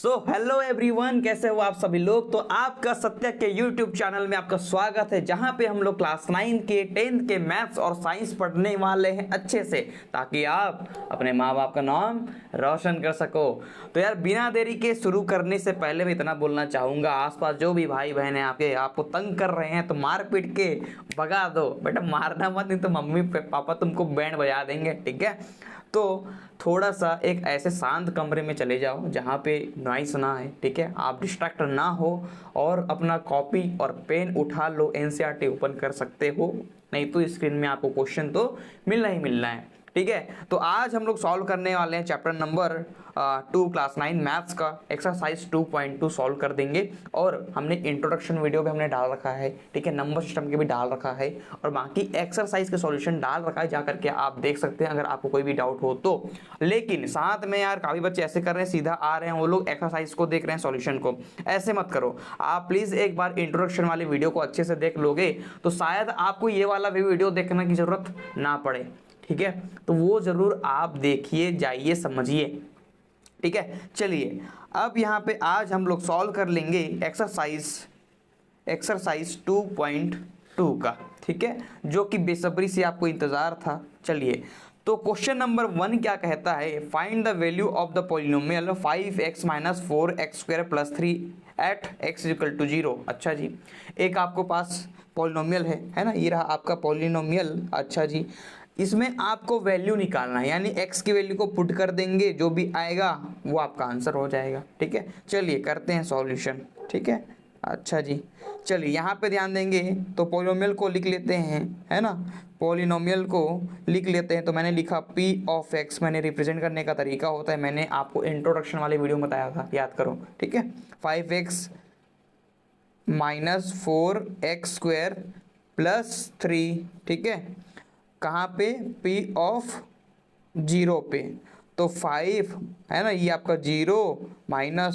So hello everyone, कैसे हो आप सभी लोग। तो आपका सत्य के यूट्यूब चैनल में आपका स्वागत है, जहां पे हम लोग क्लास 9 के 10th के मैथ्स और साइंस पढ़ने वाले हैं अच्छे से, ताकि आप अपने माँ बाप का नाम रोशन कर सको। तो यार बिना देरी के शुरू करने से पहले मैं इतना बोलना चाहूँगा, आसपास जो भी भाई बहन है आपके आपको तंग कर रहे हैं तो मार पीट के भगा दो। बेटा मारना मत, नहीं तो मम्मी पापा तुमको बैंड बजा देंगे, ठीक है। तो थोड़ा सा एक ऐसे शांत कमरे में चले जाओ जहाँ पे नॉइस ना है, ठीक है। आप डिस्ट्रैक्ट ना हो और अपना कॉपी और पेन उठा लो, एनसीईआरटी ओपन कर सकते हो, नहीं तो स्क्रीन में आपको क्वेश्चन तो मिलना ही मिलना है, ठीक है। तो आज हम लोग सॉल्व करने वाले हैं चैप्टर नंबर 2 क्लास 9 मैथ्स का एक्सरसाइज 2.2 सॉल्व कर देंगे। और हमने इंट्रोडक्शन वीडियो भी हमने डाल रखा है, ठीक है, नंबर सिस्टम के भी डाल रखा है और बाकी एक्सरसाइज के सॉल्यूशन डाल रखा है, जा करके आप देख सकते हैं अगर आपको कोई भी डाउट हो तो। लेकिन साथ में यार काफ़ी बच्चे ऐसे कर रहे हैं, सीधा आ रहे हैं, वो लोग एक्सरसाइज को देख रहे हैं, सॉल्यूशन को। ऐसे मत करो आप प्लीज़, एक बार इंट्रोडक्शन वाली वीडियो को अच्छे से देख लोगे तो शायद आपको ये वाला भी वीडियो देखने की ज़रूरत ना पड़े, ठीक है। तो वो जरूर आप देखिए, जाइए, समझिए, ठीक है। चलिए अब यहाँ पे आज हम लोग सॉल्व कर लेंगे एक्सरसाइज 2.2 का, ठीक है, जो कि बेसब्री से आपको इंतजार था। चलिए तो क्वेश्चन नंबर 1 क्या कहता है, find the value of the polynomial 5x - 4x² + 3 at x = 0। अच्छा जी, एक आपको पास पॉलिनोमियल है ना, ये रहा आपका पॉलिनोमियल। अच्छा जी, इसमें आपको वैल्यू निकालना है, यानी x की वैल्यू को पुट कर देंगे, जो भी आएगा वो आपका आंसर हो जाएगा, ठीक है। चलिए करते हैं सॉल्यूशन, ठीक है। अच्छा जी, चलिए यहाँ पे ध्यान देंगे तो पॉलिनोमियल को लिख लेते हैं, है ना, पॉलिनोमियल को लिख लेते हैं। तो मैंने लिखा p ऑफ x, मैंने रिप्रेजेंट करने का तरीका होता है, मैंने आपको इंट्रोडक्शन वाले वीडियो में बताया था, याद करो, ठीक है। 5x - 4x² + 3, ठीक है, कहाँ पे, p ऑफ 0 पे। तो 5 है ना, ये आपका 0 -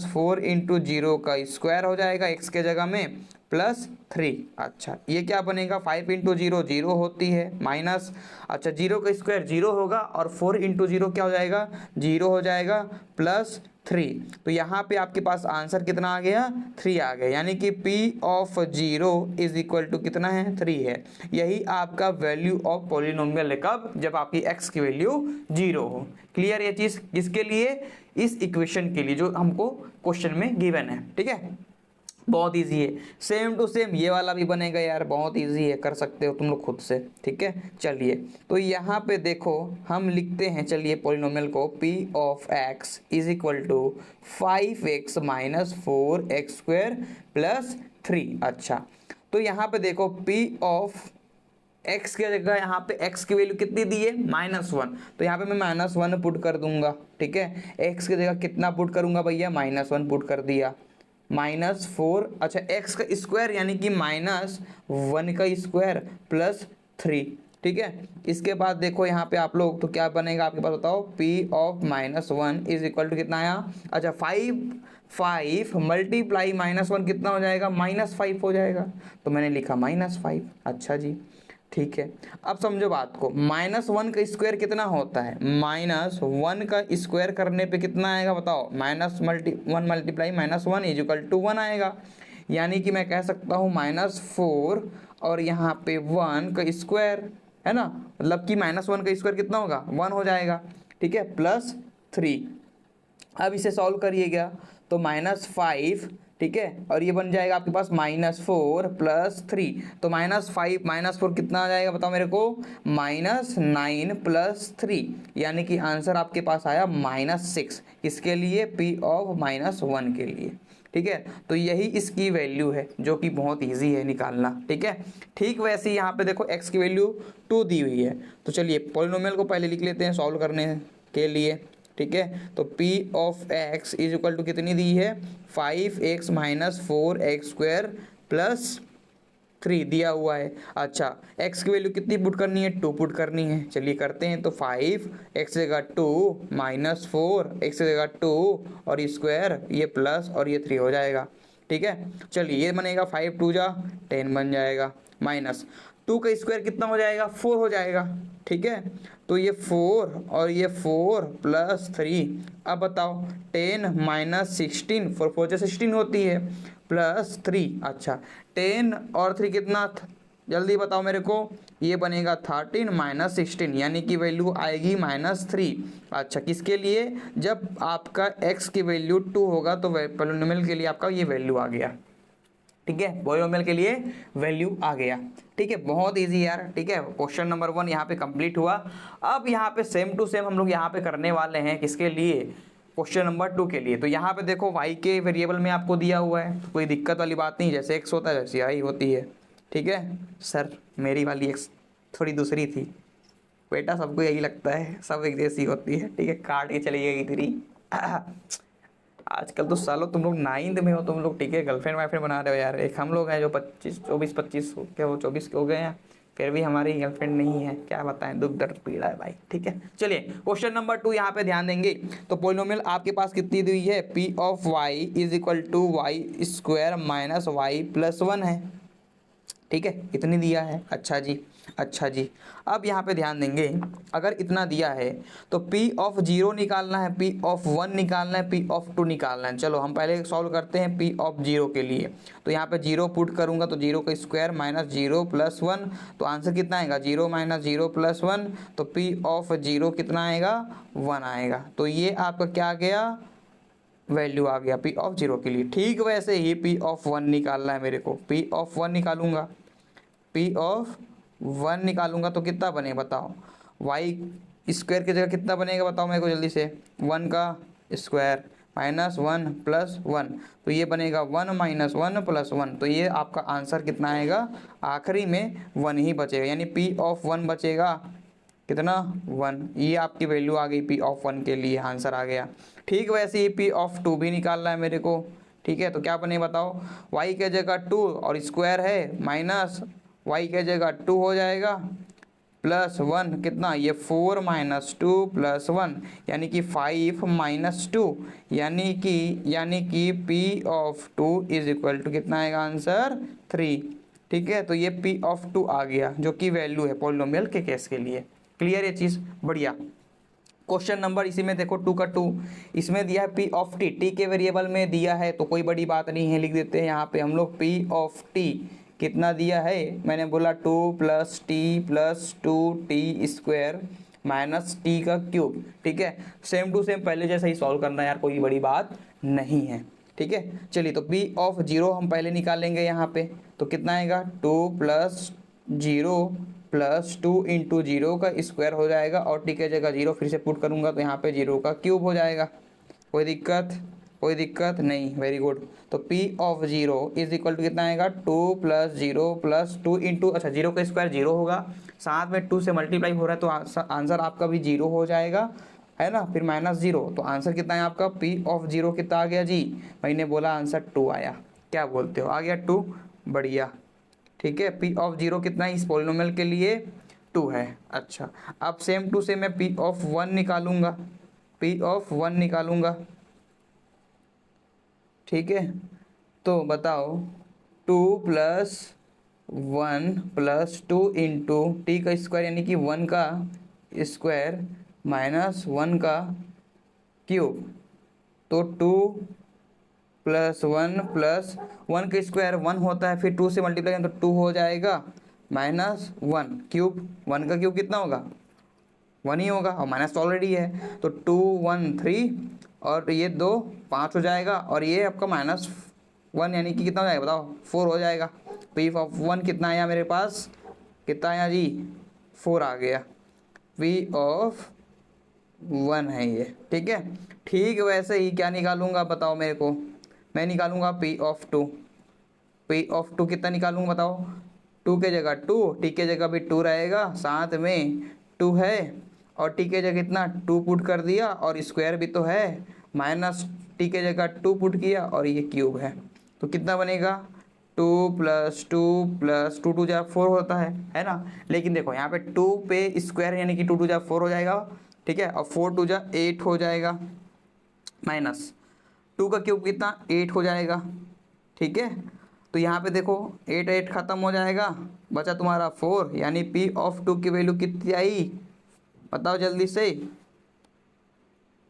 4 × 0 का स्क्वायर हो जाएगा x के जगह में, +3। अच्छा ये क्या बनेगा, 5 × 0 0 होती है, माइनस, अच्छा 0 का स्क्वायर 0 होगा और 4 × 0 क्या हो जाएगा, 0 हो जाएगा, +3। तो यहाँ पे आपके पास आंसर कितना आ गया, 3 आ गया, यानी कि p ऑफ 0 = कितना है, 3 है। यही आपका वैल्यू ऑफ पॉलिनोमियल है, कब, जब आपकी x की वैल्यू 0 हो। क्लियर ये चीज़, किसके लिए, इस इक्वेशन के लिए जो हमको क्वेश्चन में गिवन है, ठीक है। बहुत इजी है, सेम टू सेम ये वाला भी बनेगा यार, बहुत इजी है, कर सकते हो तुम लोग खुद से, ठीक है। चलिए तो यहाँ पे देखो हम लिखते हैं, चलिए पॉलिनोमियल को, p of x = 5x - 4x² + 3। अच्छा तो यहाँ पे देखो p ऑफ x की जगह यहाँ पे x की वैल्यू कितनी दी है, -1, तो यहाँ पे मैं -1 पुट कर दूंगा, ठीक है। x की जगह कितना पुट करूंगा भैया, -1 पुट कर दिया, -4, अच्छा x का स्क्वायर यानी कि -1 का स्क्वायर +3, ठीक है। इसके बाद देखो यहाँ पे आप लोग, तो क्या बनेगा आपके पास, बताओ, p ऑफ -1 = कितना आया, अच्छा 5 मल्टीप्लाई -1 कितना हो जाएगा, -5 हो जाएगा, तो मैंने लिखा -5। अच्छा जी ठीक है, अब समझो बात को, -1 का स्क्वायर कितना होता है, -1 का स्क्वायर करने पे कितना आएगा बताओ, -1 मल्टीप्लाई -1 = 1 आएगा। यानी कि मैं कह सकता हूँ -4 और यहाँ पे 1 का स्क्वायर, है ना, मतलब कि -1 का स्क्वायर कितना होगा, 1 हो जाएगा, ठीक है, +3। अब इसे सॉल्व करिएगा तो -5, ठीक है, और ये बन जाएगा आपके पास -4 + 3, तो -5 -4 कितना आ जाएगा बताओ मेरे को, -9 + 3, यानी कि आंसर आपके पास आया -6, इसके लिए p ऑफ -1 के लिए, ठीक है। तो यही इसकी वैल्यू है, जो कि बहुत इजी है निकालना, ठीक है। ठीक वैसे यहाँ पे देखो x की वैल्यू 2 दी हुई है, तो चलिए पॉलिनोमियल को पहले लिख लेते हैं सॉल्व करने के लिए, ठीक है। तो p ऑफ x = कितनी दी है, 5x - 4x² + 3 दिया हुआ है। अच्छा x की वैल्यू कितनी पुट करनी है, 2 पुट करनी है, चलिए करते हैं। तो 5 x की जगह 2 -4 x की जगह 2 और स्क्वायर, ये प्लस और ये 3 हो जाएगा, ठीक है। चलिए ये बनेगा 5 × 2 = 10 बन जाएगा, माइनस 2 का स्क्वायर कितना हो जाएगा, 4 हो जाएगा, ठीक है। तो ये 4 और ये 4 प्लस 3, अब बताओ 10 माइनस 16, 4 4 से 16 होती है, प्लस 3, अच्छा 10 और 3 कितना, जल्दी बताओ मेरे को, ये बनेगा 13 माइनस 16, यानी कि वैल्यू आएगी -3। अच्छा किसके लिए, जब आपका x की वैल्यू 2 होगा तो पॉलिनोमियल के लिए आपका ये वैल्यू आ गया, ठीक है, पॉलिनोमियल के लिए वैल्यू आ गया, ठीक है, बहुत इजी यार, ठीक है। क्वेश्चन नंबर 1 यहाँ पे कंप्लीट हुआ। अब यहाँ पे सेम टू सेम हम लोग यहाँ पे करने वाले हैं, किसके लिए, क्वेश्चन नंबर 2 के लिए। तो यहाँ पे देखो y के वेरिएबल में आपको दिया हुआ है, तो कोई दिक्कत वाली बात नहीं, जैसे x होता है वैसे y होती है, ठीक है। सर मेरी वाली x थोड़ी दूसरी थी, बेटा सबको यही लगता है, सब एक जैसी होती है, ठीक है, काट के चली गई तेरी। आजकल तो सालों तुम लोग 9th में हो तुम लोग, ठीक है, गर्लफ्रेंड वाइफ्रेंड बना रहे हो यार। एक हम लोग हैं जो 24 के हो, 24 के हो गए हैं, फिर भी हमारी गर्लफ्रेंड नहीं है, क्या बताएं, दुख दर्द पीड़ा है भाई, ठीक है। चलिए क्वेश्चन नंबर 2 यहाँ पे ध्यान देंगे। तो पॉलिनोमियल आपके पास कितनी दी हुई है, p of y is equal to y square minus y plus 1 है, ठीक है, इतनी दिया है। अच्छा जी, अच्छा जी, अब यहाँ पे ध्यान देंगे, अगर इतना दिया है तो p ऑफ 0 निकालना है, p ऑफ 1 निकालना है, p ऑफ 2 निकालना है। चलो हम पहले सॉल्व करते हैं p ऑफ 0 के लिए। तो यहाँ पे 0 पुट करूँगा तो 0 का स्क्वायर माइनस 0 प्लस 1, तो आंसर कितना आएगा, 0 माइनस 0 प्लस 1, तो p ऑफ 0 कितना आएगा, 1 आएगा। तो ये आपका क्या आ गया, वैल्यू आ गया p ऑफ 0 के लिए। ठीक वैसे ही p ऑफ 1 निकालना है मेरे को, p ऑफ 1 निकालूंगा, p ऑफ 1 निकालूंगा तो कितना बनेगा बताओ, y स्क्वायर की जगह कितना बनेगा बताओ मेरे को जल्दी से, 1 का स्क्वायर माइनस 1 प्लस 1, तो ये बनेगा 1 माइनस 1 प्लस 1, तो ये आपका आंसर कितना आएगा, आखिरी में 1 ही बचेगा, यानी p ऑफ 1 बचेगा कितना, 1। ये आपकी वैल्यू आ गई p ऑफ 1 के लिए, आंसर आ गया। ठीक वैसे ही p ऑफ 2 भी निकालना है मेरे को, ठीक है। तो क्या बने बताओ, y के जगह 2 और स्क्वायर है माइनस y के जगह 2 हो जाएगा प्लस 1, कितना, ये 4 माइनस 2 प्लस 1, यानी कि 5 माइनस 2, यानी कि p of 2 is equal to कितना आएगा आंसर, 3, ठीक है। तो ये p ऑफ 2 आ गया, जो कि वैल्यू है पॉलिनोमियल के केस के लिए। क्लियर ये चीज़, बढ़िया। क्वेश्चन नंबर इसी में देखो 2 का 2, इसमें दिया है p ऑफ t के वेरिएबल में दिया है, तो कोई बड़ी बात नहीं है, लिख देते हैं यहाँ पे हम लोग p ऑफ t कितना दिया है, मैंने बोला 2 plus T plus 2t square minus T का क्यूब, ठीक है। सेम टू सेम पहले जैसा ही सॉल्व करना है यार, कोई बड़ी बात नहीं है, ठीक है। चलिए तो p ऑफ 0 हम पहले निकालेंगे यहाँ पे, तो कितना आएगा, 2 प्लस 0 प्लस 2 इंटू 0 का स्क्वायर हो जाएगा, और टी के जगह 0 फिर से पुट करूँगा तो यहाँ पे 0 का क्यूब हो जाएगा। कोई दिक्कत नहीं, वेरी गुड। तो p of 0 is equal to कितना आएगा, 2 प्लस 0 प्लस 2 इंटू, अच्छा 0 का स्क्वायर 0 होगा, साथ में 2 से मल्टीप्लाई हो रहा है तो आंसर आपका भी 0 हो जाएगा, है ना, फिर माइनस 0, तो आंसर कितना है आपका, p ऑफ 0 कितना आ गया जी, मैंने बोला आंसर 2 आया, क्या बोलते हो, आ गया 2, बढ़िया, ठीक है। p ऑफ 0 कितना है इस पॉलिनोमियल के लिए, 2 है। अच्छा अब सेम टू सेम मैं p ऑफ 1 निकालूंगा, p ऑफ 1 निकालूंगा, ठीक है। तो बताओ 2 प्लस 1 प्लस 2 इंटू टी का स्क्वायर, यानी कि 1 का स्क्वायर माइनस 1 का क्यूब, तो 2 प्लस 1 का स्क्वायर 1 होता है, फिर 2 से मल्टीप्लाई तो 2 हो जाएगा माइनस 1 क्यूब, 1 का क्यूब कितना होगा, 1 ही होगा, और माइनस तो ऑलरेडी है, तो 2 1 3 और ये 2 5 हो जाएगा, और ये आपका माइनस 1 यानी कि कितना हो जाएगा बताओ, 4 हो जाएगा। p ऑफ 1 कितना आया मेरे पास, कितना आया जी, 4 आ गया, p ऑफ 1 है ये, ठीक है। ठीक वैसे ही क्या निकालूंगा बताओ मेरे को, मैं निकालूंगा p ऑफ 2, p ऑफ 2 कितना निकालूंगा बताओ, 2 के जगह 2, t के जगह भी 2 रहेगा, साथ में 2 है, और t के जगह कितना 2 पुट कर दिया, और स्क्वायर भी तो है, माइनस t के जगह 2 पुट किया, और ये क्यूब है, तो कितना बनेगा, 2 प्लस 2 प्लस 2 2 जा 4 होता है ना। लेकिन देखो यहाँ पे 2 पे स्क्वायर यानी कि 2 2 जा 4 हो जाएगा, ठीक है, और 4 2 जा 8 हो जाएगा, माइनस 2 का क्यूब कितना 8 हो जाएगा, ठीक है। तो तो यहाँ पे देखो 8 8 खत्म हो जाएगा, बचा तुम्हारा 4, यानी P ऑफ 2 की वैल्यू कितनी आई बताओ जल्दी से।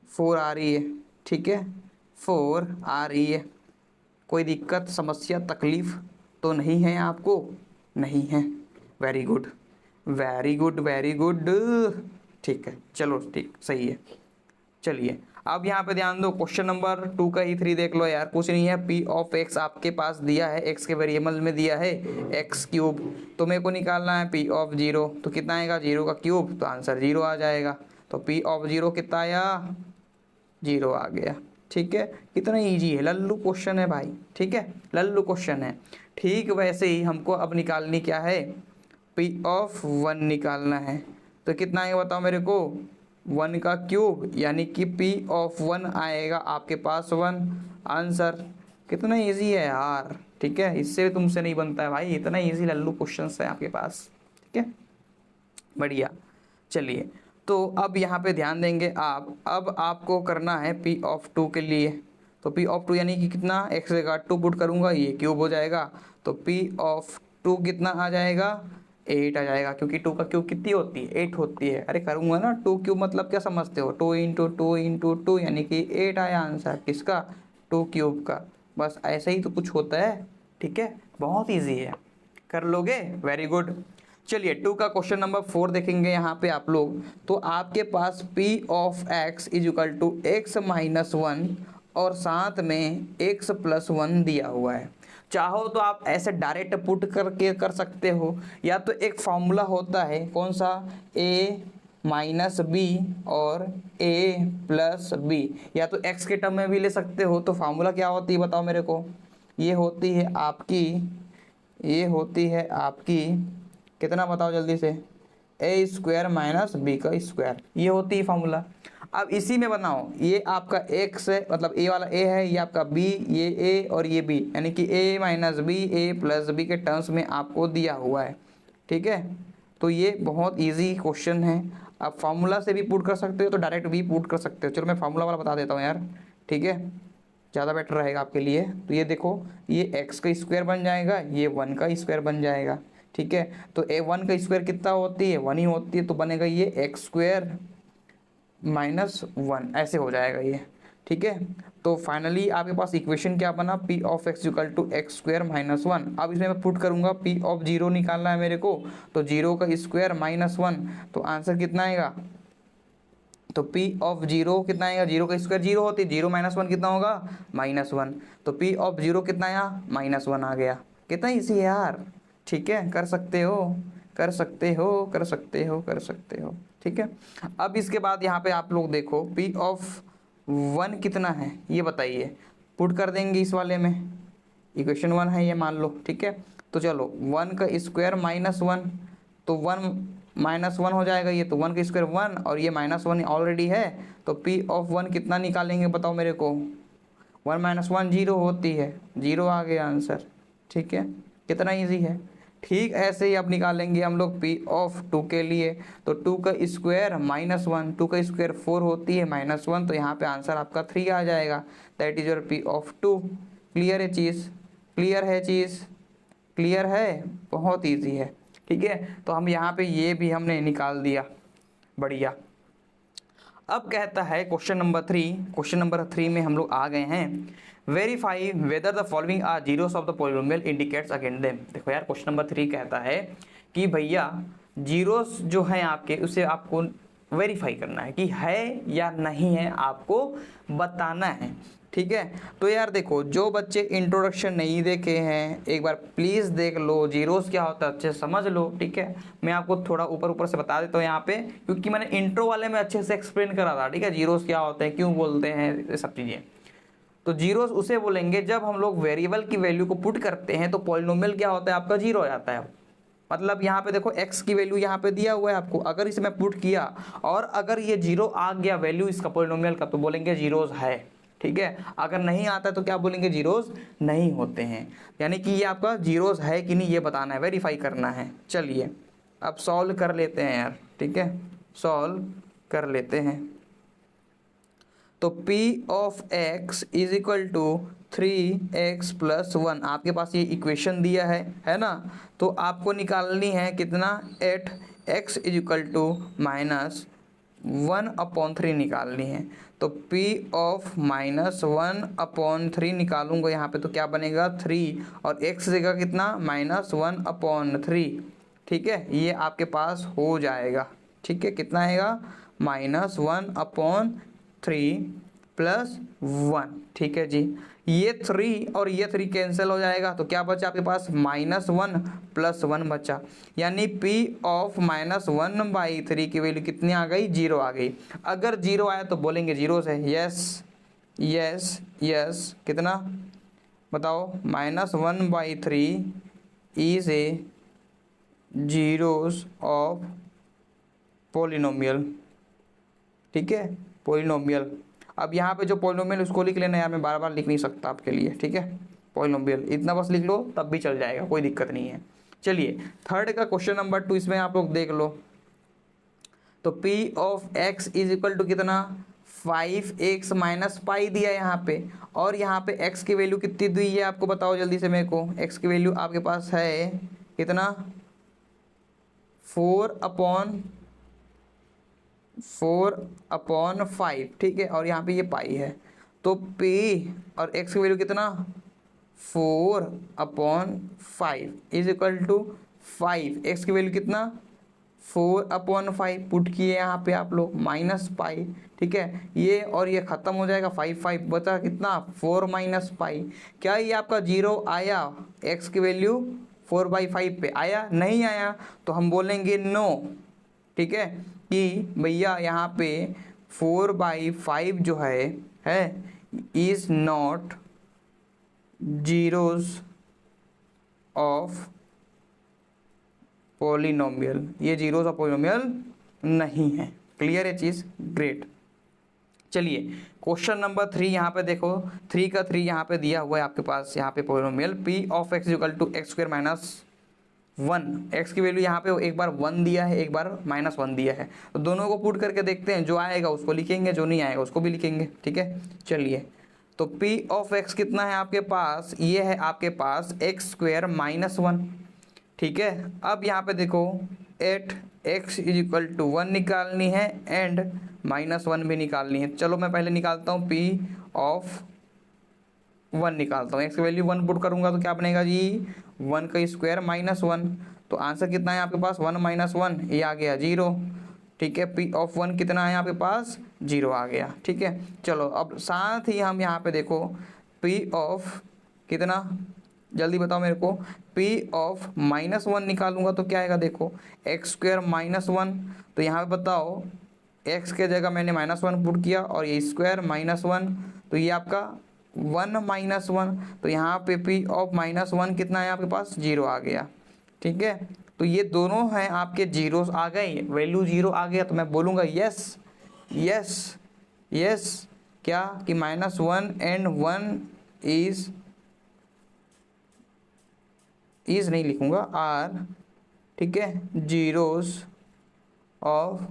4 आ रही है, ठीक है 4 आ रही है। कोई दिक्कत समस्या तकलीफ तो नहीं है आपको? नहीं है, very good very good very good, ठीक है चलो ठीक सही है। चलिए अब यहाँ पे ध्यान दो, क्वेश्चन नंबर 2 का ही 3 देख लो यार, कुछ नहीं है, P ऑफ x आपके पास दिया है, x के वेरिएबल में दिया है x क्यूब, तो मेरे को निकालना है P ऑफ 0, तो कितना आएगा 0 का क्यूब, तो आंसर 0 आ जाएगा। तो P ऑफ 0 कितना आया 0 आ गया, ठीक है। कितना ईजी है, लल्लू क्वेश्चन है भाई, ठीक है लल्लू क्वेश्चन है। ठीक वैसे ही हमको अब निकालनी क्या है, P ऑफ 1 निकालना है, तो कितना आएगा बताओ मेरे को 1 का क्यूब, यानी कि P ऑफ 1 आएगा आपके पास 1, आंसर। कितना इजी है यार, ठीक है इससे तुमसे नहीं बनता है भाई, इतना इजी लल्लू क्वेश्चंस है आपके पास, ठीक है बढ़िया। चलिए तो अब यहाँ पे ध्यान देंगे आप, अब आपको करना है P ऑफ 2 के लिए, तो P ऑफ 2 यानी कि कितना x जगह 2 पुट करूँगा ये क्यूब हो जाएगा, तो P ऑफ 2 कितना आ जाएगा 8 आ जाएगा, क्योंकि 2 का क्यूब कितनी होती है 8 होती है। अरे करूँगा ना 2 क्यूब मतलब क्या समझते हो, 2 इंटू 2 इंटू 2 यानी कि 8 आया आंसर किसका 2 क्यूब का, बस ऐसा ही तो कुछ होता है, ठीक है बहुत ईजी है, कर लोगे वेरी गुड। चलिए 2 का क्वेश्चन नंबर 4 देखेंगे यहाँ पे आप लोग, तो आपके पास P of x is equal to x minus 1 और साथ में x प्लस 1 दिया हुआ है। चाहो तो आप ऐसे डायरेक्ट पुट करके कर सकते हो, या तो एक फॉर्मूला होता है कौन सा a माइनस बी और a प्लस बी, या तो x के टर्म में भी ले सकते हो। तो फार्मूला क्या होती है बताओ मेरे को, ये होती है आपकी कितना बताओ जल्दी से, ए स्क्वायर माइनस बी का स्क्वायर, ये होती है फार्मूला। अब इसी में बनाओ, ये आपका x है मतलब a वाला a है, ये आपका b, ये a और ये b, यानी कि a minus b a plus b के टर्म्स में आपको दिया हुआ है, ठीक है। तो ये बहुत इजी क्वेश्चन है, आप फार्मूला से भी पुट कर सकते हो तो डायरेक्ट भी पुट कर सकते हो। चलो मैं फार्मूला वाला बता देता हूँ यार, ठीक है ज़्यादा बेटर रहेगा आपके लिए। तो ये देखो ये x का स्क्वायर बन जाएगा, ये 1 का स्क्वायर बन जाएगा, ठीक है। तो a1 का स्क्वायर कितना होती है 1 ही होती है, तो बनेगा ये x स्क्वायर माइनस 1 ऐसे हो जाएगा ये, ठीक है। तो फाइनली आपके पास इक्वेशन क्या बना, P of x equal to x square minus 1। अब इसमें मैं पुट करूंगा P ऑफ 0 निकालना है मेरे को, तो 0 का स्क्वायर माइनस 1, तो आंसर कितना आएगा, तो P ऑफ 0 कितना आएगा, 0 का स्क्वायर 0 होती है, 0 माइनस 1 कितना होगा -1, तो P ऑफ 0 कितना आया -1 आ गया। कितना ईजी है यार, ठीक है कर सकते हो कर सकते हो कर सकते हो कर सकते हो, ठीक है। अब इसके बाद यहाँ पे आप लोग देखो P ऑफ 1 कितना है ये बताइए, पुट कर देंगे इस वाले में, इक्वेशन 1 है ये मान लो, ठीक है। तो चलो 1 का स्क्वायर -1, तो 1 -1 हो जाएगा ये, तो 1 का स्क्वायर 1 और ये -1 ऑलरेडी है, तो P ऑफ 1 कितना निकालेंगे बताओ मेरे को, 1 - 1 0 होती है, 0 आ गया आंसर, ठीक है कितना ईजी है। ठीक ऐसे ही अब निकालेंगे हम लोग P ऑफ 2 के लिए, तो 2 का स्क्वायर -1, 2 का स्क्वायर 4 होती है -1, तो यहाँ पे आंसर आपका 3 आ जाएगा, that is your P of 2। Clear है चीज़, क्लियर है चीज़, क्लियर है, बहुत ईजी है, ठीक है। तो हम यहाँ पे ये भी हमने निकाल दिया, बढ़िया। अब कहता है क्वेश्चन नंबर 3 में हम लोग आ गए हैं, verify whether the following are zeros of the polynomial indicates against them. देखो यार क्वेश्चन नंबर 3 कहता है कि भैया जीरोस जो हैं आपके उसे आपको वेरीफाई करना है कि है या नहीं है, आपको बताना है, ठीक है। तो यार देखो जो बच्चे इंट्रोडक्शन नहीं देखे हैं एक बार प्लीज़ देख लो, जीरोस क्या होता है अच्छे से समझ लो, ठीक है। मैं आपको थोड़ा ऊपर से बता देता हूँ यहाँ पे, क्योंकि मैंने इंट्रो वाले में अच्छे से एक्सप्लेन करा था, ठीक है जीरोस क्या होते हैं, क्यों बोलते हैं, ये सब चीज़ें। तो जीरोस उसे बोलेंगे जब हम लोग वेरिएबल की वैल्यू को पुट करते हैं तो पॉलिनोमियल क्या होता है आपका 0 हो जाता है। मतलब यहाँ पे देखो x की वैल्यू यहाँ पे दिया हुआ है आपको, अगर इसमें पुट किया और अगर ये 0 आ गया वैल्यू इसका पॉलिनोमियल का, तो बोलेंगे जीरोस है, ठीक है। अगर नहीं आता तो क्या बोलेंगे, जीरोस नहीं होते हैं, यानी कि ये आपका जीरोस है कि नहीं ये बताना है, वेरीफाई करना है। चलिए अब सॉल्व कर लेते हैं यार, ठीक है सॉल्व कर लेते हैं। तो P of x is equal to 3x+1 आपके पास ये इक्वेशन दिया है ना। तो आपको निकालनी है कितना, 8x -1/3 निकालनी है। तो P ऑफ -1/3 निकालूंगा यहाँ पे, तो क्या बनेगा 3 और x जगह कितना -1/3। ठीक है, ये आपके पास हो जाएगा। ठीक है, कितना आएगा -1/3 +1। ठीक है जी, ये 3 और ये 3 कैंसिल हो जाएगा, तो क्या बचा आपके पास -1 + 1 बचा। यानी P ऑफ -1/3 की वैल्यू कितनी आ गई, 0 आ गई। अगर 0 आया तो बोलेंगे 0 से यस यस यस, कितना बताओ, -1/3 is a zeros of polynomial. ठीक है, पोलिनोमियल। अब यहाँ पे जो पोलिनोमियल उसको लिख लेना यार, मैं बार बार लिख नहीं सकता आपके लिए। ठीक है, पोलिनोमियल इतना बस लिख लो तब भी चल जाएगा, कोई दिक्कत नहीं है। चलिए थर्ड का क्वेश्चन नंबर 2, इसमें आप लोग देख लो। तो P of x is equal to कितना, 5x - पाई दिया यहाँ पे, और यहाँ पे x की वैल्यू कितनी दी है आपको बताओ जल्दी से मेरे को। x की वैल्यू आपके पास है कितना, 4/5। ठीक है, और यहाँ पे ये पाई है, तो P और x की वैल्यू कितना, 4/5 इज इक्वल टू 5। x की वैल्यू कितना, 4/5 पुट किए यहाँ पे आप लोग -पाई। ठीक है, ये और ये ख़त्म हो जाएगा, 5 बचा कितना, 4 - पाई। क्या ये आपका 0 आया, x की वैल्यू 4/5 पे आया, नहीं आया, तो हम बोलेंगे नो। ठीक है, कि भैया यहाँ पे 4/5 जो है is not zeros of polynomial, ये जीरोस ऑफ पोलिनोमियल नहीं है। क्लियर है चीज़, ग्रेट। चलिए क्वेश्चन नंबर 3 यहाँ पे देखो, 3 का 3 यहाँ पे दिया हुआ है आपके पास, यहाँ पे polynomial P of x equal to x² - 1। x की वैल्यू यहाँ पे एक बार 1 दिया है, एक बार -1 दिया है, तो दोनों को पुट करके देखते हैं, जो आएगा उसको लिखेंगे, जो नहीं आएगा उसको भी लिखेंगे। ठीक है, चलिए तो P ऑफ x कितना है आपके पास, ये है आपके पास x² - 1। ठीक है, अब यहाँ पे देखो 8x = 1 निकालनी है एंड -1 भी निकालनी है। चलो मैं पहले निकालता हूँ P ऑफ 1 निकालता हूँ। x की वैल्यू 1 पुट करूँगा तो क्या बनेगा जी, 1 का स्क्वायर -1। तो आंसर कितना है आपके पास, 1 - 1, ये आ गया 0। ठीक है, P ऑफ 1 कितना है आपके पास, 0 आ गया। ठीक है, चलो अब साथ ही हम यहाँ पे देखो P ऑफ कितना, जल्दी बताओ मेरे को, P ऑफ -1 निकालूंगा तो क्या आएगा, देखो x² - 1। तो यहाँ पे बताओ x के जगह मैंने -1 पुट किया और ये स्क्वायर -1, तो ये आपका 1 - 1। तो यहाँ पे P ऑफ -1 कितना है आपके पास, 0 आ गया। ठीक है, तो ये दोनों हैं आपके जीरोस आ गए, वैल्यू 0 आ गया, तो मैं बोलूँगा यस यस यस, क्या कि -1 एंड 1 इज नहीं लिखूंगा आर। ठीक है, जीरोस ऑफ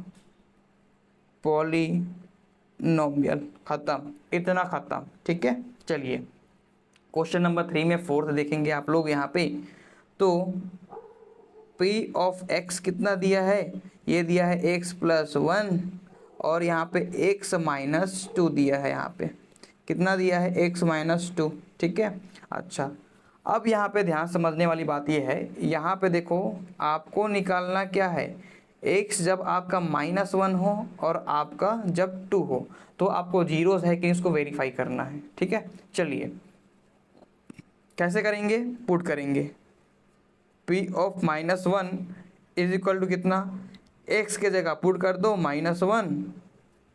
पॉलिनोमियल, खत्म, इतना खत्म। ठीक है, चलिए क्वेश्चन नंबर 3 में फोर्थ देखेंगे आप लोग यहाँ पे। तो P ऑफ x कितना दिया है, ये दिया है x + 1 और यहाँ पे x - 2 दिया है, यहाँ पे कितना दिया है, x - 2। ठीक है, अच्छा अब यहाँ पे ध्यान समझने वाली बात ये है, यहाँ पे देखो आपको निकालना क्या है, x जब आपका -1 हो और आपका जब 2 हो, तो आपको जीरोस है कि इसको वेरीफाई करना है। ठीक है, चलिए कैसे करेंगे, पुट करेंगे P of -1 is equal to कितना, x के जगह पुट कर दो -1।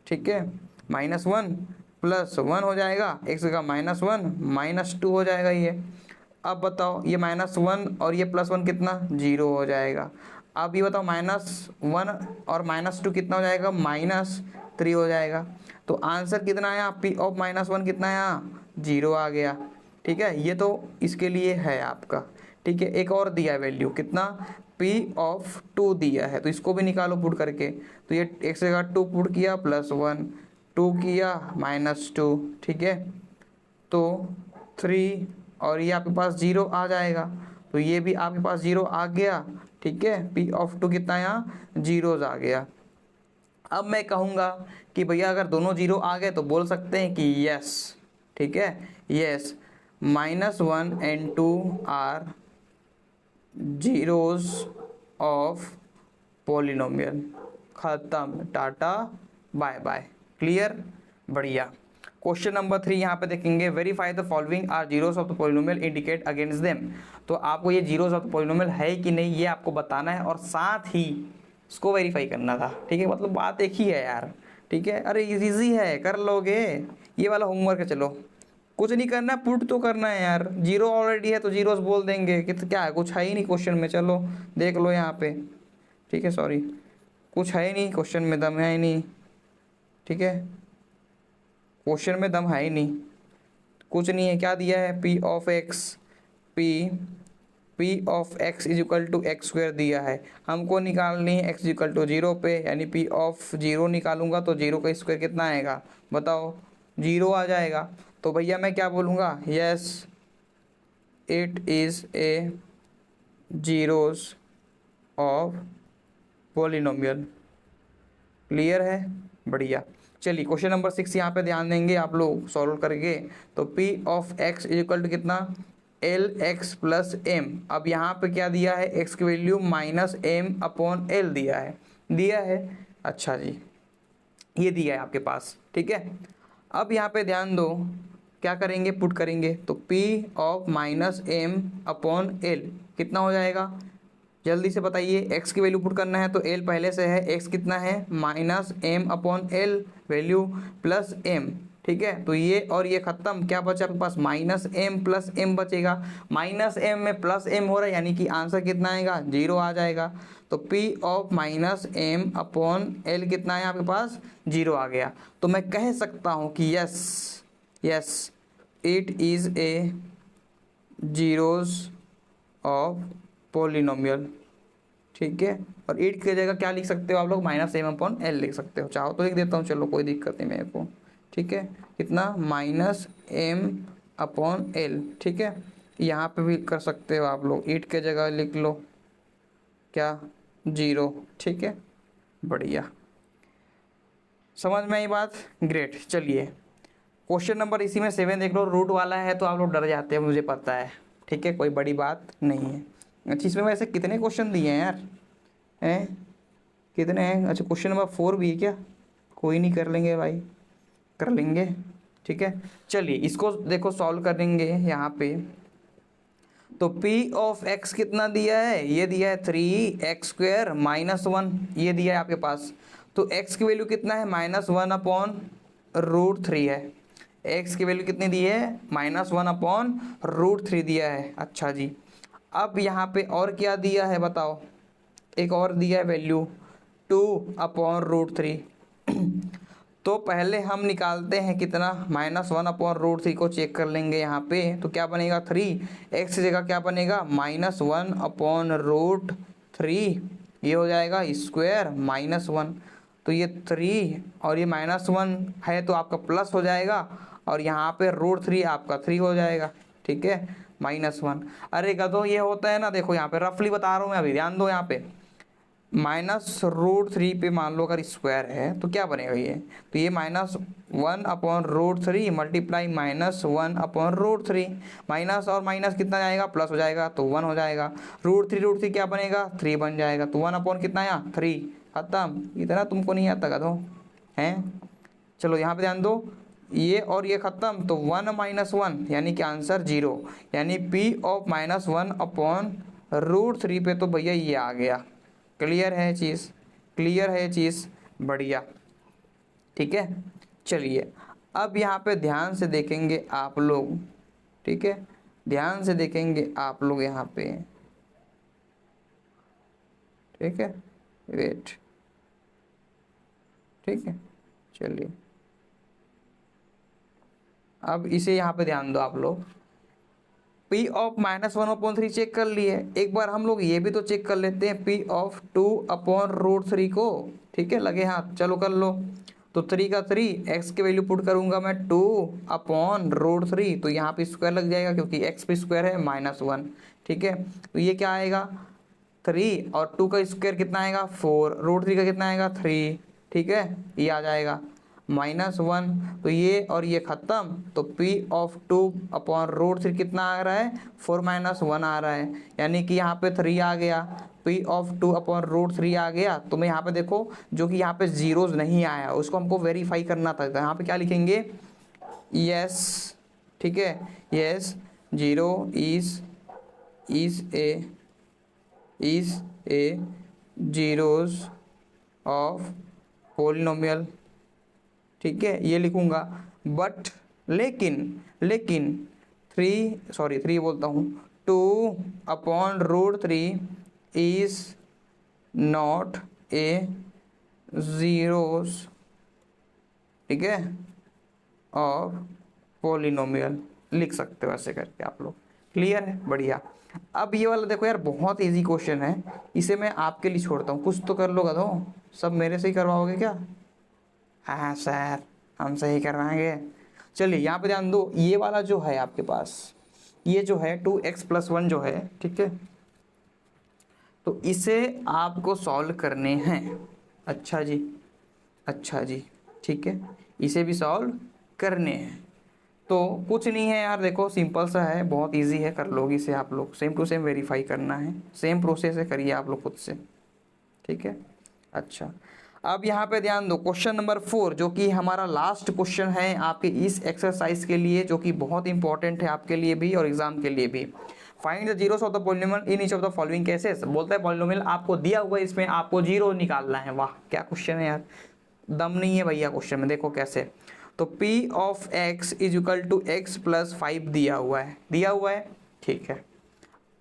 ठीक है, -1 + 1 हो जाएगा, x जगह -1 - 2 हो जाएगा ये। अब बताओ ये -1 और ये +1 कितना, 0 हो जाएगा। अब ये बताओ -1 और -2 कितना हो जाएगा, -3 हो जाएगा। तो आंसर कितना आया, P ऑफ -1 कितना आया, 0 आ गया। ठीक है, ये तो इसके लिए है आपका। ठीक है, एक और दिया है वैल्यू कितना, P ऑफ 2 दिया है, तो इसको भी निकालो पुट करके। तो ये x जगह 2 पुट किया +1, 2 किया -2। ठीक है, तो 3 और ये आपके पास 0 आ जाएगा, तो ये भी आपके पास 0 आ गया। ठीक है, P ऑफ 2 कितना यहाँ जीरोज आ गया। अब मैं कहूँगा कि भैया अगर दोनों 0 आ गए तो बोल सकते हैं कि यस। ठीक है, yes -1 and 2 are zeros of polynomial. खत्म, टाटा बाय बाय। क्लियर, बढ़िया। क्वेश्चन नंबर 3 यहाँ पे देखेंगे, verify the following are zeros of the polynomial indicate against them. तो आपको ये जीरोस ऑफ द पॉलिनोमियल है कि नहीं ये आपको बताना है और साथ ही इसको वेरीफाई करना था। ठीक है, मतलब बात एक ही है यार। ठीक है, अरे इजी है, कर लोगे, ये वाला होमवर्क है। चलो कुछ नहीं करना, पुट तो करना है यार। 0 ऑलरेडी है तो जीरोस बोल देंगे कि तो क्या है, कुछ है ही नहीं क्वेश्चन में। चलो देख लो यहाँ पे। ठीक है, सॉरी, कुछ है ही नहीं क्वेश्चन में, दम है ही नहीं। ठीक है, क्वेश्चन में दम है ही नहीं, कुछ नहीं है। क्या दिया है, P of x, P of x is equal to x square दिया है। हमको निकालनी है एक्स इक्वल टू 0 पे, यानी P ऑफ 0 निकालूंगा तो 0 का स्क्वायर कितना आएगा बताओ, 0 आ जाएगा। तो भैया मैं क्या बोलूँगा, yes it is a zeros of polynomial. Clear है, बढ़िया। चलिए क्वेश्चन नंबर 6 यहाँ पे ध्यान देंगे आप लोग सॉल्व करके। तो P of x is equal to कितना, एल एक्स प्लस एम। अब यहाँ पे क्या दिया है, x की वैल्यू -m/l दिया है। अच्छा जी, ये दिया है आपके पास। ठीक है, अब यहाँ पे ध्यान दो, क्या करेंगे, पुट करेंगे। तो P ऑफ -m/l कितना हो जाएगा, जल्दी से बताइए। x की वैल्यू पुट करना है तो l पहले से है, x कितना है -m/l वैल्यू प्लस m। ठीक है, तो ये और ये खत्म, क्या बचा आपके पास, -m प्लस m बचेगा। -m में प्लस m हो रहा है, यानी कि आंसर कितना आएगा, 0 आ जाएगा। तो P ऑफ -m/l कितना है आपके पास, 0 आ गया। तो मैं कह सकता हूँ कि yes it is a zeros of polynomial. ठीक है, और 8 की जगह क्या लिख सकते हो आप लोग, -m/l लिख सकते हो। चाहो तो लिख देता हूँ, चलो कोई दिक्कत नहीं मेरे को। ठीक है, कितना, -m/l। ठीक है, यहाँ पे भी कर सकते हो आप लोग, 8 की जगह लिख लो क्या, 0। ठीक है, बढ़िया, समझ में आई बात, ग्रेट। चलिए क्वेश्चन नंबर इसी में 7 देख लो, रूट वाला है तो आप लोग डर जाते हैं, मुझे पता है। ठीक है, कोई बड़ी बात नहीं है। अच्छा, इसमें वैसे कितने क्वेश्चन दिए हैं यार, हैं कितने हैं। अच्छा, क्वेश्चन नंबर 4 भी है क्या, कोई नहीं, कर लेंगे भाई, कर लेंगे। ठीक है, चलिए इसको देखो सॉल्व करेंगे यहाँ पे। तो P ऑफ x कितना दिया है, ये दिया है 3x² -1, ये दिया है आपके पास। तो x की वैल्यू कितना है, -1/√3 है। x की वैल्यू कितनी दी है, -1/√3 दिया है। अच्छा जी, अब यहाँ पे और क्या दिया है बताओ, एक और दिया है वैल्यू 2/√3। तो पहले हम निकालते हैं कितना, -1/√3 को चेक कर लेंगे यहाँ पे। तो क्या बनेगा, 3x की जगह क्या बनेगा, -1/√3, ये हो जाएगा स्क्वायर -1। तो ये 3 और ये -1 है तो आपका प्लस हो जाएगा, और यहाँ पे √3 आपका 3 हो जाएगा। ठीक है, -1। अरे गधो, ये होता है ना, देखो यहाँ पे रफली बता रहा हूँ मैं, अभी ध्यान दो। यहाँ पे -√3 पे मान लो अगर स्क्वायर है तो क्या बनेगा ये, तो ये -1/√3 मल्टीप्लाई -1/√3, माइनस और माइनस कितना जाएगा, प्लस हो जाएगा तो 1 हो जाएगा। √3 क्या बनेगा, 3 बन जाएगा। तो 1 कितना आया, 3, खत्म। इतना तुमको नहीं आता गधो हैं। चलो यहाँ पे ध्यान दो, ये और ये खत्म, तो 1 - 1 यानी कि आंसर 0, यानी P ऑफ -1/√3 पे तो भैया ये आ गया। क्लियर है चीज़, क्लियर है चीज़, बढ़िया। ठीक है, चलिए अब यहाँ पे ध्यान से देखेंगे आप लोग। ठीक है, ध्यान से देखेंगे आप लोग यहाँ पे। ठीक है, वेट, ठीक है, चलिए अब इसे यहाँ पे ध्यान दो आप लोग। P ऑफ -1/3 चेक कर लिए, एक बार हम लोग ये भी तो चेक कर लेते हैं P ऑफ 2/√3 को। ठीक है, लगे हाथ, चलो कर लो। तो 3 का 3, एक्स की वैल्यू पुट करूंगा मैं 2/√3, तो यहाँ पे स्क्वायर लग जाएगा क्योंकि एक्स पे स्क्वायर है -1। ठीक है, तो ये क्या आएगा 3 और 2 का स्क्वायर कितना आएगा 4, √3 का कितना आएगा 3। ठीक है, ये आ जाएगा -1, तो ये और ये खत्म, तो P(2/√3) कितना आ रहा है 4 - 1 आ रहा है, यानी कि यहाँ पे 3 आ गया, P(2/√3) आ गया। तो मैं यहाँ पे देखो जो कि यहाँ पे जीरोज नहीं आया उसको हमको वेरीफाई करना था, यहाँ पे क्या लिखेंगे यस। ठीक है, yes 0 is a zeros of polynomial। ठीक है, ये लिखूंगा, बट लेकिन 3 बोलता हूँ 2/√3 इज नॉट ए zeros, ठीक है, ऑफ पोलिनोमियल। लिख सकते हो ऐसे करके आप लोग। क्लियर है, बढ़िया। अब ये वाला देखो यार बहुत इजी क्वेश्चन है, इसे मैं आपके लिए छोड़ता हूँ, कुछ तो कर लोगा तो सब मेरे से ही करवाओगे क्या? हाँ सर, हम सही करवाएंगे। चलिए यहाँ पे ध्यान दो, ये वाला जो है आपके पास, ये जो है 2x+1 जो है, ठीक है, तो इसे आपको सॉल्व करने हैं। अच्छा जी, ठीक है, इसे भी सॉल्व करने हैं। तो कुछ नहीं है यार, देखो सिंपल सा है, बहुत इजी है, कर लोगे इसे आप लोग। सेम टू सेम वेरीफाई करना है, सेम प्रोसेस है, करिए आप लोग खुद से। ठीक है, अच्छा अब यहाँ पे ध्यान दो, क्वेश्चन नंबर 4 जो कि हमारा लास्ट क्वेश्चन है आपके इस एक्सरसाइज के लिए, जो कि बहुत इंपॉर्टेंट है आपके लिए भी और एग्जाम के लिए भी। Find the zeros of the polynomial in each of the following cases. बोलता है पॉलिनोमियल आपको दिया हुआ है, इसमें आपको जीरो निकालना है। वाह क्या क्वेश्चन है यार, दम नहीं है भैया क्वेश्चन में। देखो कैसे, तो P of x is equal to x+5 दिया हुआ है, ठीक है।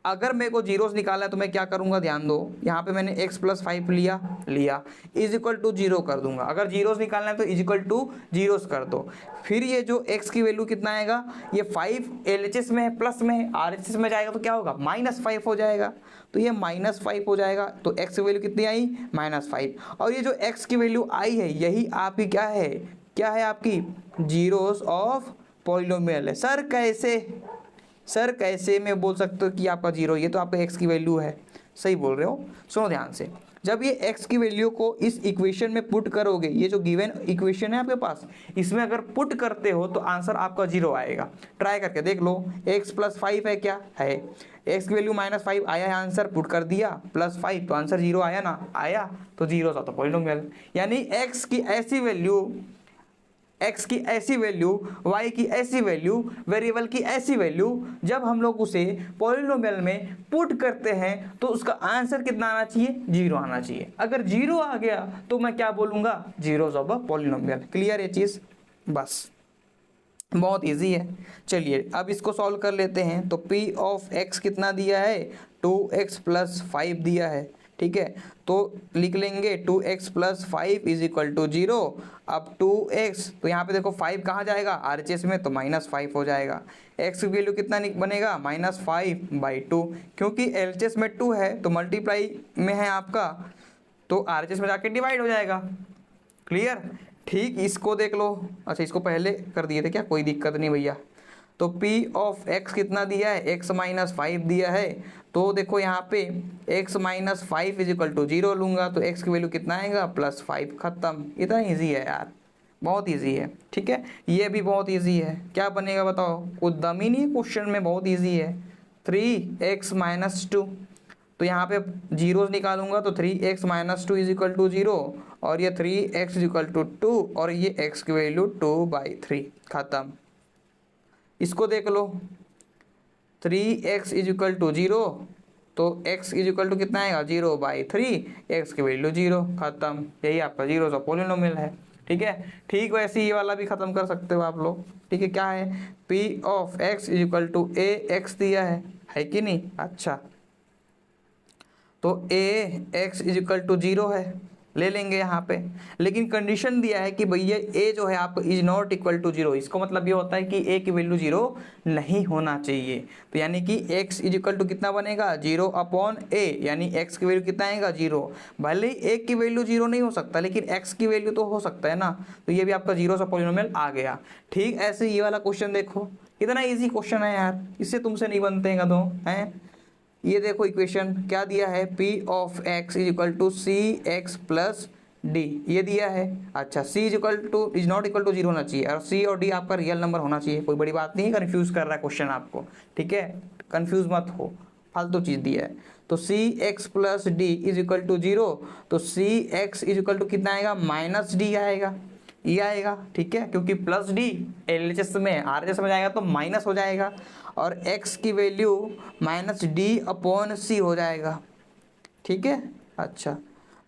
अगर मेरे को जीरोस निकालना है तो मैं क्या करूंगा, ध्यान दो, यहाँ पे मैंने x+5 लिया इज इक्वल टू 0 कर दूंगा। अगर जीरोस निकालना है तो इज इक्वल टू जीरोस कर दो। फिर ये जो x की वैल्यू कितना आएगा, ये 5 LHS में है, प्लस में है, RHS में जाएगा तो क्या होगा -5 हो जाएगा, तो ये -5 हो जाएगा। तो x की वैल्यू कितनी आई -5, और ये जो x की वैल्यू आई है यही आपकी क्या है आपकी जीरोस ऑफ पॉलिनोमियल है। सर कैसे मैं बोल सकते हो कि आपका जीरो, ये तो आपका x की वैल्यू है। सही बोल रहे हो, सुनो ध्यान से। जब ये x की वैल्यू को इस इक्वेशन में पुट करोगे, ये जो गिवन इक्वेशन है आपके पास, इसमें अगर पुट करते हो तो आंसर आपका जीरो आएगा। ट्राई करके देख लो, x+5 है, क्या है, x की वैल्यू -5 आया है, आंसर पुट कर दिया +5 तो आंसर जीरो आया ना, आया तो जीरो था तो पॉलिनोमियल। यानी x की ऐसी वैल्यू, y की ऐसी वैल्यू, वेरिएबल की ऐसी वैल्यू, जब हम लोग उसे पॉलिनोमियल में पुट करते हैं तो उसका आंसर कितना आना चाहिए, जीरो आना चाहिए। अगर जीरो आ गया तो मैं क्या बोलूंगा, zeros of a polynomial. Clear ये चीज, बस बहुत इजी है। चलिए अब इसको सॉल्व कर लेते हैं। तो P ऑफ x कितना दिया है, 2x+5 दिया है, ठीक है, तो लिख लेंगे 2x+5 इज इक्वल टू 0। अब 2x, तो यहाँ पे देखो 5 कहाँ जाएगा, RHS में, तो -5 हो जाएगा। x की वैल्यू कितना बनेगा, -5/2, क्योंकि LHS में 2 है तो मल्टीप्लाई में है आपका, तो RHS में जाके डिवाइड हो जाएगा। क्लियर, ठीक, इसको देख लो। अच्छा इसको पहले कर दिए थे क्या, कोई दिक्कत नहीं भैया। तो P ऑफ x कितना दिया है, x-5 दिया है, तो देखो यहाँ पे x-5 इज इक्वल टू 0 लूँगा तो x की वैल्यू कितना आएगा, +5, खत्म। इतना ईजी है यार, बहुत ईजी है। ठीक है, ये भी बहुत ईजी है। क्या बनेगा बताओ, कुछ दम ही नहीं क्वेश्चन में, बहुत ईजी है। 3x-2, तो यहाँ पे जीरोस निकालूंगा तो 3x-2 इज इक्वल टू 0, और ये 3x इज इक्वल टू 2, और ये x की वैल्यू 2/3, खत्म। इसको देख लो, 3x इज इक्वल टू 0, तो x इज इक्वल टू कितना आएगा, 0/3, x की वैल्यू 0, खत्म। यही आपका जीरोस ऑफ पॉलिनोमियल है। ठीक है, ठीक वैसे ये वाला भी खत्म कर सकते हो आप लोग। ठीक है, क्या है, P of x is equal to ax दिया है कि नहीं। अच्छा, तो ax इज इक्वल टू 0 है, ले लेंगे यहाँ पे, लेकिन कंडीशन दिया है कि भैया a जो है आपको इज नॉट इक्वल टू 0। इसको मतलब ये होता है कि a की वैल्यू 0 नहीं होना चाहिए। तो यानी कि x इज इक्वल टू कितना बनेगा 0 अपॉन a, यानी x की वैल्यू कितना आएगा 0। भले ही a की वैल्यू 0 नहीं हो सकता, लेकिन x की वैल्यू तो हो सकता है ना, तो ये भी आपका 0 सा पॉलिनोमियल आ गया। ठीक ऐसे ये वाला क्वेश्चन देखो, कितना ईजी क्वेश्चन है यार, इससे तुमसे नहीं बनते हैं कदों हैं। ये देखो इक्वेशन क्या दिया है, p of x is equal to c x plus d, ये दिया है। अच्छा c is not equal to 0 होना चाहिए, और c और d आपका रियल नंबर होना चाहिए। कोई बड़ी बात नहीं है, कंफ्यूज कर रहा है क्वेश्चन आपको, ठीक है, कंफ्यूज मत हो, फालतू चीज़ दिया है। तो C x plus D is equal to 0, तो C X is equal to कितना आएगा माइनस डी आएगा, ये आएगा, ठीक है, क्योंकि प्लस डी एलएचएस में आरएचएस में जाएगा तो माइनस हो जाएगा, और x की वैल्यू माइनस डी अपॉन सी हो जाएगा, ठीक है। अच्छा,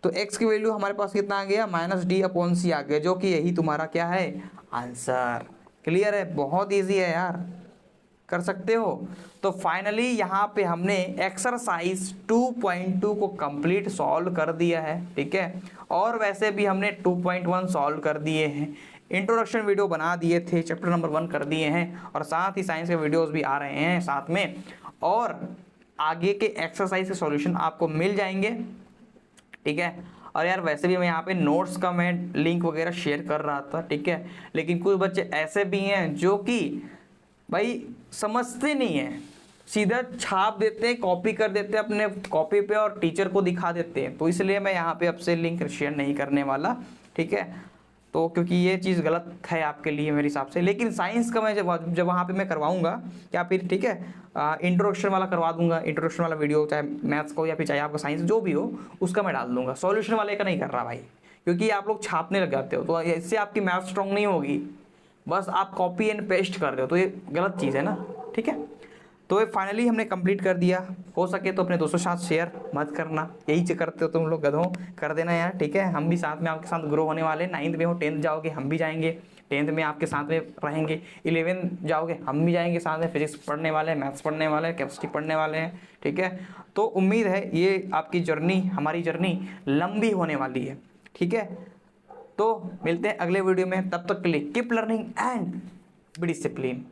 तो x की वैल्यू हमारे पास कितना आ गया माइनस डी अपॉन सी आ गया, जो कि यही तुम्हारा क्या है आंसर। क्लियर है, बहुत ईजी है यार, कर सकते हो। तो फाइनली यहाँ पे हमने एक्सरसाइज 2.2 को कंप्लीट सॉल्व कर दिया है, ठीक है, और वैसे भी हमने 2.1 सॉल्व कर दिए हैं, इंट्रोडक्शन वीडियो बना दिए थे, चैप्टर नंबर 1 कर दिए हैं, और साथ ही साइंस के वीडियोस भी आ रहे हैं साथ में, और आगे के एक्सरसाइज के सॉल्यूशन आपको मिल जाएंगे, ठीक है। और यार वैसे भी मैं यहाँ पे नोट्स का मैं लिंक वगैरह शेयर कर रहा था, ठीक है, लेकिन कुछ बच्चे ऐसे भी हैं जो कि भाई समझते नहीं है, सीधा छाप देते हैं, कॉपी कर देते हैं अपने कॉपी पे और टीचर को दिखा देते हैं। तो इसलिए मैं यहाँ पे आपसे लिंक शेयर नहीं करने वाला, ठीक है, तो क्योंकि ये चीज़ गलत है आपके लिए मेरे हिसाब से। लेकिन साइंस का मैं जब वहाँ पे मैं करवाऊँगा या फिर, ठीक है, इंट्रोडक्शन वाला करवा दूंगा, इंट्रोडक्शन वाला वीडियो, चाहे मैथ्स को या फिर चाहे आपका साइंस जो भी हो, उसका मैं डाल दूंगा। सॉल्यूशन वाले का नहीं कर रहा भाई, क्योंकि आप लोग छापने लग जाते हो, तो इससे आपकी मैथ स्ट्रॉन्ग नहीं होगी, बस आप कॉपी एंड पेस्ट कर रहे हो, तो ये गलत चीज़ है ना, ठीक है। तो ये फाइनली हमने कंप्लीट कर दिया। हो सके तो अपने दोस्तों के साथ शेयर मत करना, यही करते हो तुम लोग गधों, कर देना यार, ठीक है। हम भी साथ में आपके साथ ग्रो होने वाले, 9th में हो 10th जाओगे हम भी जाएंगे, 10th में आपके साथ में रहेंगे, 11th जाओगे हम भी जाएंगे साथ में, फिजिक्स पढ़ने वाले हैं, मैथ्स पढ़ने वाले हैं, केमिस्ट्री पढ़ने वाले हैं, ठीक है। तो उम्मीद है ये आपकी जर्नी, हमारी जर्नी लंबी होने वाली है, ठीक है। तो मिलते हैं अगले वीडियो में, तब तक के लिए keep learning and be discipline.